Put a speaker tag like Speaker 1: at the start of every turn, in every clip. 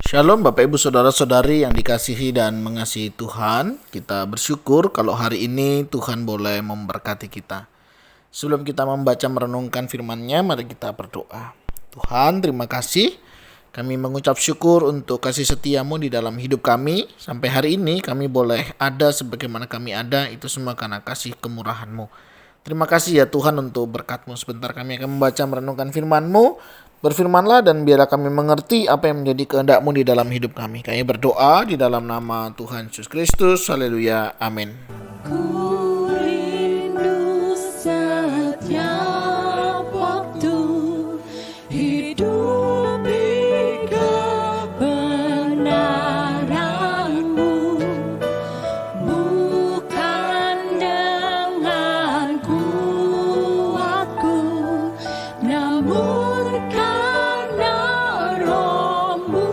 Speaker 1: Shalom Bapak Ibu Saudara-saudari yang dikasihi dan mengasihi Tuhan. Kita bersyukur kalau hari ini Tuhan boleh memberkati kita. Sebelum kita membaca merenungkan firman-Nya, mari kita berdoa. Tuhan, terima kasih. Kami mengucap syukur untuk kasih setiamu di dalam hidup kami. Sampai hari ini kami boleh ada sebagaimana kami ada, itu semua karena kasih kemurahan-Mu. Terima kasih ya Tuhan untuk berkat-Mu. Sebentar kami akan membaca merenungkan firman-Mu. Berfirmanlah dan biarlah kami mengerti apa yang menjadi kehendak-Mu di dalam hidup kami. Kami berdoa di dalam nama Tuhan Yesus Kristus. Haleluya. Amin.
Speaker 2: Ku rindu setiap waktu hidup di kebenaran-Mu, bukan dengan kuatku, namun karena Roh-Mu.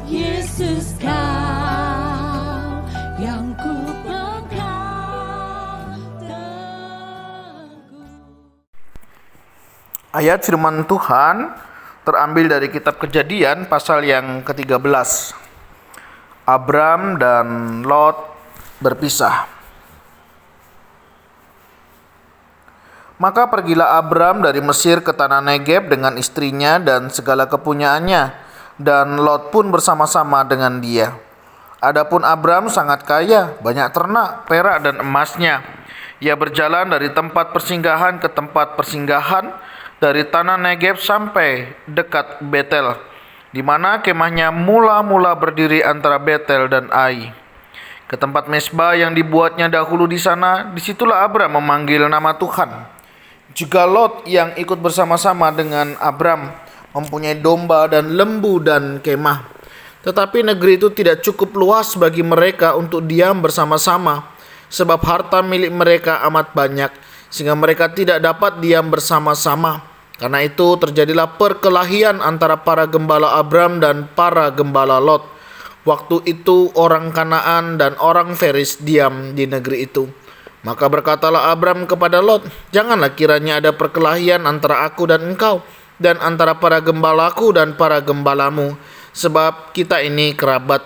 Speaker 2: Yesus, Kau yang ku pegang teguh.
Speaker 1: Ayat firman Tuhan terambil dari kitab Kejadian pasal yang ke-13. Abram dan Lot berpisah. Maka pergilah Abram dari Mesir ke tanah Negeb dengan istrinya dan segala kepunyaannya, dan Lot pun bersama-sama dengan dia. Adapun Abram sangat kaya, banyak ternak, perak dan emasnya. Ia berjalan dari tempat persinggahan ke tempat persinggahan, dari tanah Negeb sampai dekat Betel, di mana kemahnya mula-mula berdiri antara Betel dan Ai. Ke tempat mesbah yang dibuatnya dahulu di sana, disitulah Abram memanggil nama Tuhan. Juga Lot yang ikut bersama-sama dengan Abram mempunyai domba dan lembu dan kemah. Tetapi negeri itu tidak cukup luas bagi mereka untuk diam bersama-sama, sebab harta milik mereka amat banyak, sehingga mereka tidak dapat diam bersama-sama. Karena itu terjadilah perkelahian antara para gembala Abram dan para gembala Lot. Waktu itu orang Kanaan dan orang Feris diam di negeri itu. Maka berkatalah Abram kepada Lot, "Janganlah kiranya ada perkelahian antara aku dan engkau, dan antara para gembalaku dan para gembalamu, sebab kita ini kerabat.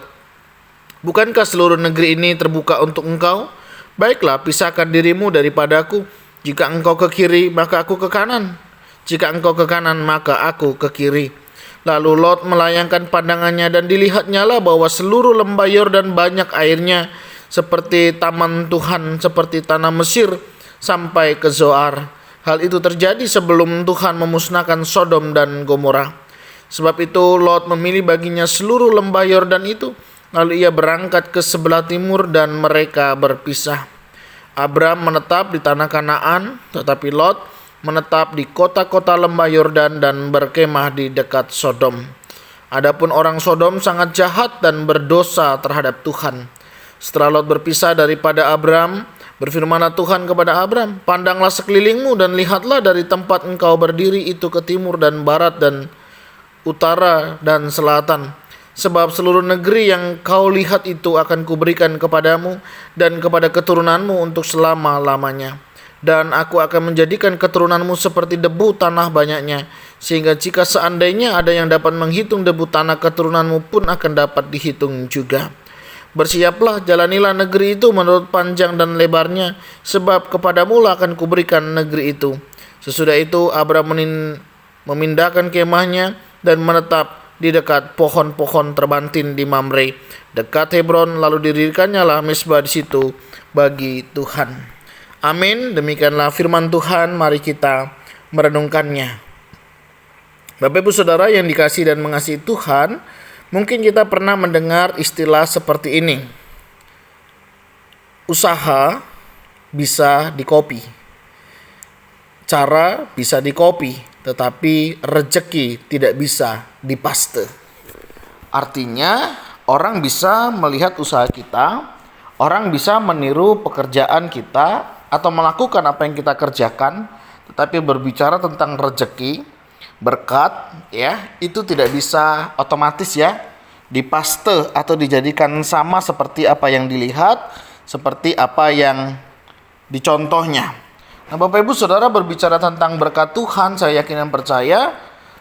Speaker 1: Bukankah seluruh negeri ini terbuka untuk engkau? Baiklah, pisahkan dirimu daripadaku. Jika engkau ke kiri, maka aku ke kanan. Jika engkau ke kanan, maka aku ke kiri." Lalu Lot melayangkan pandangannya dan dilihatnya lah bahwa seluruh lembah Yordan banyak airnya, seperti taman Tuhan, seperti tanah Mesir, sampai ke Zoar. Hal itu terjadi sebelum Tuhan memusnahkan Sodom dan Gomora. Sebab itu Lot memilih baginya seluruh lembah Yordan itu. Lalu ia berangkat ke sebelah timur dan mereka berpisah. Abram menetap di tanah Kanaan, tetapi Lot menetap di kota-kota lembah Yordan dan berkemah di dekat Sodom. Adapun orang Sodom sangat jahat dan berdosa terhadap Tuhan. Setelah Lot berpisah daripada Abram, berfirmanlah Tuhan kepada Abram, "Pandanglah sekelilingmu dan lihatlah dari tempat engkau berdiri itu ke timur dan barat dan utara dan selatan. Sebab seluruh negeri yang kau lihat itu akan kuberikan kepadamu dan kepada keturunanmu untuk selama-lamanya. Dan aku akan menjadikan keturunanmu seperti debu tanah banyaknya, sehingga jika seandainya ada yang dapat menghitung debu tanah, keturunanmu pun akan dapat dihitung juga. Bersiaplah, jalanilah negeri itu menurut panjang dan lebarnya, sebab kepadamu lah akan kuberikan negeri itu." Sesudah itu Abram memindahkan kemahnya dan menetap di dekat pohon-pohon terbantin di Mamre, dekat Hebron, lalu didirikannya lah mesbah di situ bagi Tuhan. Amin. Demikianlah firman Tuhan. Mari kita merenungkannya. Bapak Ibu Saudara yang dikasihi dan mengasihi Tuhan, mungkin kita pernah mendengar istilah seperti ini. Usaha bisa dikopi, cara bisa dikopi, tetapi rejeki tidak bisa dipaste. Artinya orang bisa melihat usaha kita, orang bisa meniru pekerjaan kita atau melakukan apa yang kita kerjakan, tetapi berbicara tentang rejeki, berkat, ya, itu tidak bisa otomatis ya dipaste atau dijadikan sama seperti apa yang dilihat, seperti apa yang dicontohnya. Nah, Bapak Ibu Saudara, berbicara tentang berkat Tuhan, saya yakin dan percaya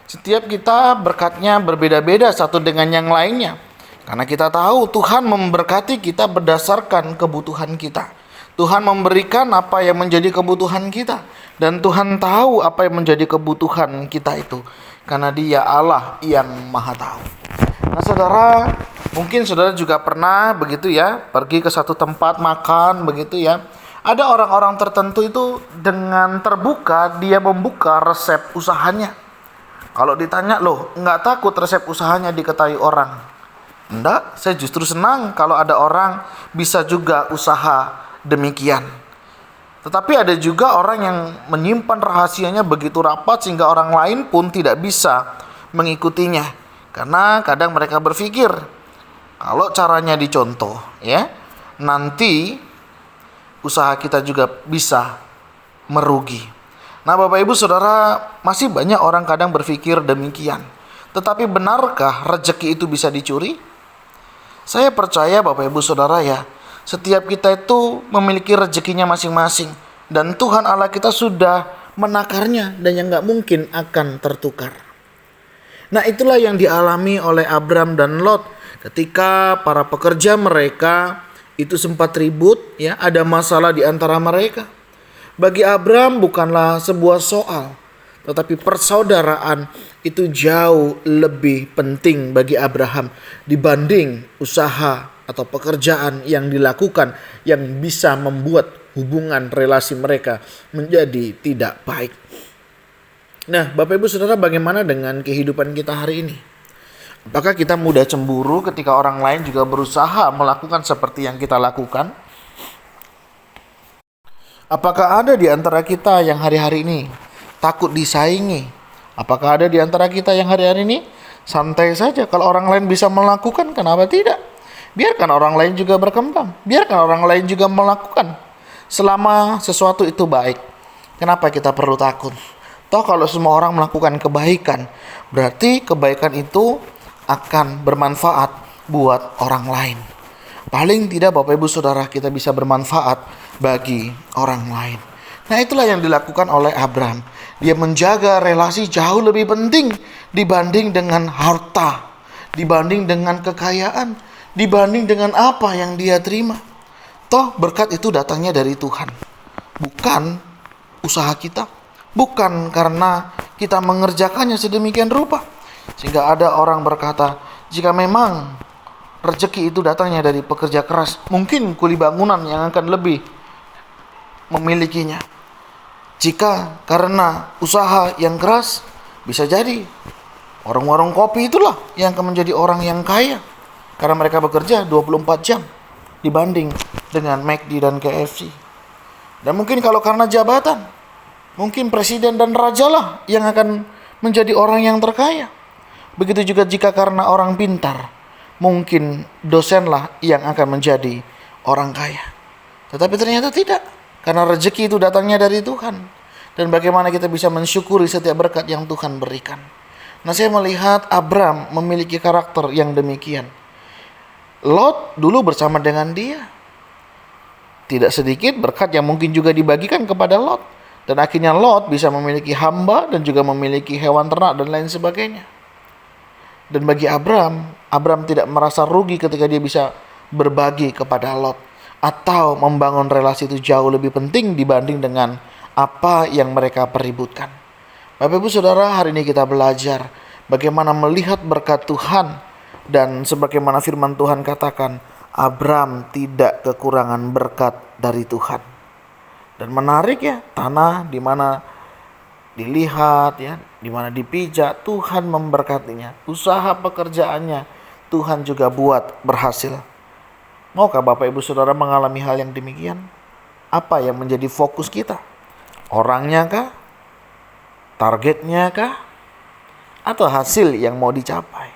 Speaker 1: Setiap kita berkatnya berbeda-beda satu dengan yang lainnya. Karena kita tahu Tuhan memberkati kita berdasarkan kebutuhan kita. Tuhan memberikan apa yang menjadi kebutuhan kita. Dan Tuhan tahu apa yang menjadi kebutuhan kita itu. Karena Dia Allah yang Maha Tahu. Nah saudara, mungkin saudara juga pernah begitu ya, pergi ke satu tempat makan begitu ya. Ada orang-orang tertentu itu dengan terbuka dia membuka resep usahanya. Kalau ditanya, loh nggak takut resep usahanya diketahui orang? Enggak, saya justru senang kalau ada orang bisa juga usaha demikian. Tetapi ada juga orang yang menyimpan rahasianya begitu rapat sehingga orang lain pun tidak bisa mengikutinya. Karena kadang mereka berpikir kalau caranya dicontoh ya, nanti usaha kita juga bisa merugi. Nah Bapak Ibu Saudara, masih banyak orang kadang berpikir demikian. Tetapi benarkah rezeki itu bisa dicuri? Saya percaya Bapak Ibu Saudara ya, setiap kita itu memiliki rezekinya masing-masing. Dan Tuhan Allah kita sudah menakarnya dan yang gak mungkin akan tertukar. Nah itulah yang dialami oleh Abram dan Lot ketika para pekerja mereka itu sempat ribut ya, ada masalah di antara mereka. Bagi Abram bukanlah sebuah soal, tetapi persaudaraan itu jauh lebih penting bagi Abraham dibanding usaha atau pekerjaan yang dilakukan yang bisa membuat hubungan relasi mereka menjadi tidak baik. Nah, Bapak Ibu Saudara, bagaimana dengan kehidupan kita hari ini? Apakah kita mudah cemburu ketika orang lain juga berusaha melakukan seperti yang kita lakukan? Apakah ada di antara kita yang hari-hari ini takut disaingi? Apakah ada di antara kita yang hari-hari ini santai saja kalau orang lain bisa melakukan, kenapa tidak? Biarkan orang lain juga berkembang. Biarkan orang lain juga melakukan. Selama sesuatu itu baik, kenapa kita perlu takut? Toh kalau semua orang melakukan kebaikan, berarti kebaikan itu akan bermanfaat buat orang lain. Paling tidak Bapak Ibu Saudara, kita bisa bermanfaat bagi orang lain. Nah itulah yang dilakukan oleh Abram. Dia menjaga relasi jauh lebih penting dibanding dengan harta, dibanding dengan kekayaan, dibanding dengan apa yang dia terima. Toh berkat itu datangnya dari Tuhan, bukan usaha kita. Bukan karena kita mengerjakannya sedemikian rupa. Sehingga ada orang berkata, jika memang rezeki itu datangnya dari pekerja keras, mungkin kuli bangunan yang akan lebih memilikinya. Jika karena usaha yang keras, bisa jadi warung-warung kopi itulah yang akan menjadi orang yang kaya. Karena mereka bekerja 24 jam dibanding dengan McD dan KFC. Dan mungkin kalau karena jabatan, mungkin presiden dan raja lah yang akan menjadi orang yang terkaya. Begitu juga jika karena orang pintar, mungkin dosenlah yang akan menjadi orang kaya. Tetapi ternyata tidak, karena rezeki itu datangnya dari Tuhan. Dan bagaimana kita bisa mensyukuri setiap berkat yang Tuhan berikan. Nah saya melihat Abram memiliki karakter yang demikian. Lot dulu bersama dengan dia. Tidak sedikit berkat yang mungkin juga dibagikan kepada Lot. Dan akhirnya Lot bisa memiliki hamba dan juga memiliki hewan ternak dan lain sebagainya. Dan bagi Abram tidak merasa rugi ketika dia bisa berbagi kepada Lot. Atau membangun relasi itu jauh lebih penting dibanding dengan apa yang mereka peributkan. Bapak Ibu Saudara, hari ini kita belajar bagaimana melihat berkat Tuhan. Dan sebagaimana firman Tuhan katakan, Abram tidak kekurangan berkat dari Tuhan. Dan menarik ya, tanah di mana dilihat ya, di mana dipijak, Tuhan memberkatinya. Usaha pekerjaannya Tuhan juga buat berhasil. Maukah Bapak Ibu Saudara mengalami hal yang demikian? Apa yang menjadi fokus kita? Orangnya kah? Targetnya kah? Atau hasil yang mau dicapai?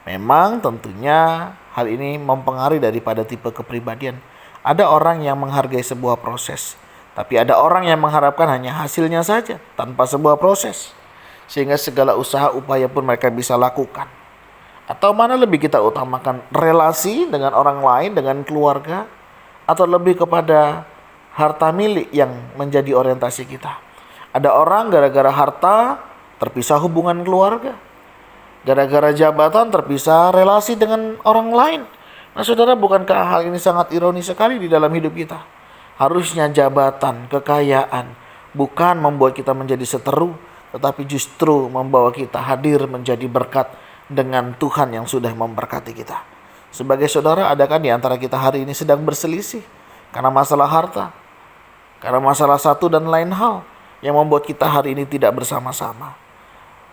Speaker 1: Memang tentunya hal ini mempengaruhi daripada tipe kepribadian. Ada orang yang menghargai sebuah proses, tapi ada orang yang mengharapkan hanya hasilnya saja tanpa sebuah proses. Sehingga segala usaha upaya pun mereka bisa lakukan. Atau mana lebih kita utamakan, relasi dengan orang lain, dengan keluarga, atau lebih kepada harta milik yang menjadi orientasi kita. Ada orang gara-gara harta terpisah hubungan keluarga. Gara-gara jabatan terpisah relasi dengan orang lain. Nah saudara, bukankah hal ini sangat ironis sekali di dalam hidup kita? Harusnya jabatan, kekayaan bukan membuat kita menjadi seteru, tetapi justru membawa kita hadir menjadi berkat dengan Tuhan yang sudah memberkati kita. Sebagai saudara, adakah di antara kita hari ini sedang berselisih karena masalah harta, karena masalah satu dan lain hal yang membuat kita hari ini tidak bersama-sama?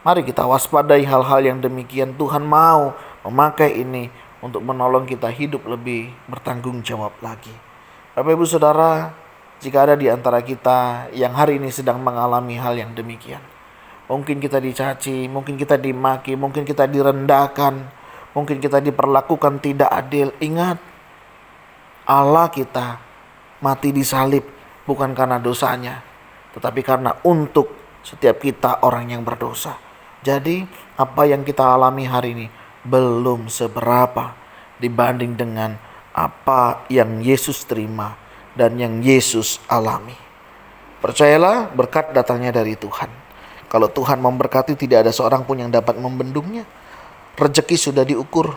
Speaker 1: Mari kita waspadai hal-hal yang demikian. Tuhan mau memakai ini untuk menolong kita hidup lebih bertanggung jawab lagi. Bapak Ibu Saudara, jika ada di antara kita yang hari ini sedang mengalami hal yang demikian, mungkin kita dicaci, mungkin kita dimaki, mungkin kita direndahkan, mungkin kita diperlakukan tidak adil. Ingat, Allah kita mati di salib bukan karena dosanya, tetapi karena untuk setiap kita orang yang berdosa. Jadi apa yang kita alami hari ini belum seberapa dibanding dengan apa yang Yesus terima dan yang Yesus alami. Percayalah, berkat datangnya dari Tuhan. Kalau Tuhan memberkati, tidak ada seorang pun yang dapat membendungnya. Rezeki sudah diukur,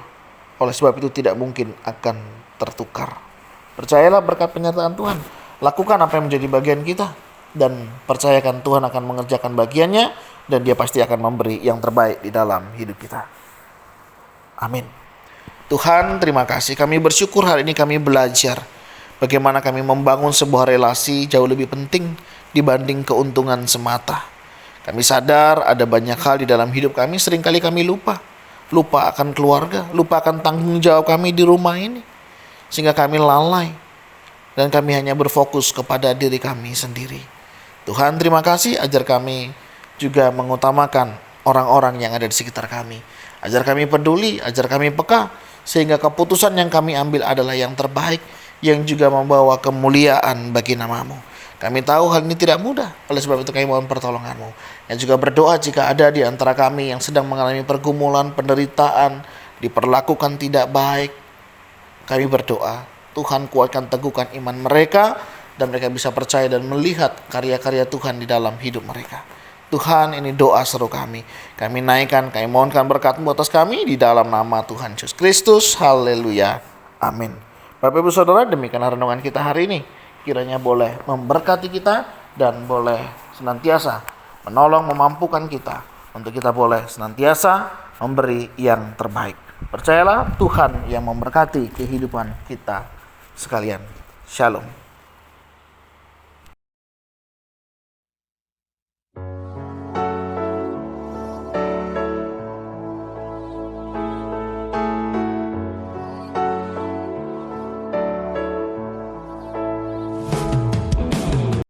Speaker 1: oleh sebab itu tidak mungkin akan tertukar. Percayalah berkat penyertaan Tuhan. Lakukan apa yang menjadi bagian kita, dan percayakan Tuhan akan mengerjakan bagiannya, dan Dia pasti akan memberi yang terbaik di dalam hidup kita. Amin. Tuhan, terima kasih. Kami bersyukur hari ini kami belajar bagaimana kami membangun sebuah relasi jauh lebih penting dibanding keuntungan semata. Kami sadar ada banyak hal di dalam hidup kami, seringkali kami lupa akan keluarga, lupa akan tanggung jawab kami di rumah ini, sehingga kami lalai dan kami hanya berfokus kepada diri kami sendiri. Tuhan, terima kasih, ajar kami juga mengutamakan orang-orang yang ada di sekitar kami. Ajar kami peduli, ajar kami peka, sehingga keputusan yang kami ambil adalah yang terbaik, yang juga membawa kemuliaan bagi nama-Mu. Kami tahu hal ini tidak mudah, oleh sebab itu kami mohon pertolongan-Mu. Dan juga berdoa jika ada di antara kami yang sedang mengalami pergumulan, penderitaan, diperlakukan tidak baik, kami berdoa, Tuhan kuatkan, teguhkan iman mereka, dan mereka bisa percaya dan melihat karya-karya Tuhan di dalam hidup mereka. Tuhan, ini doa seru kami. Kami naikkan, kami mohonkan berkat-Mu atas kami di dalam nama Tuhan Yesus Kristus. Haleluya. Amin. Bapak Ibu Saudara, demikian renungan kita hari ini. Kiranya boleh memberkati kita dan boleh senantiasa menolong, memampukan kita untuk kita boleh senantiasa memberi yang terbaik. Percayalah, Tuhan yang memberkati kehidupan kita sekalian. Shalom.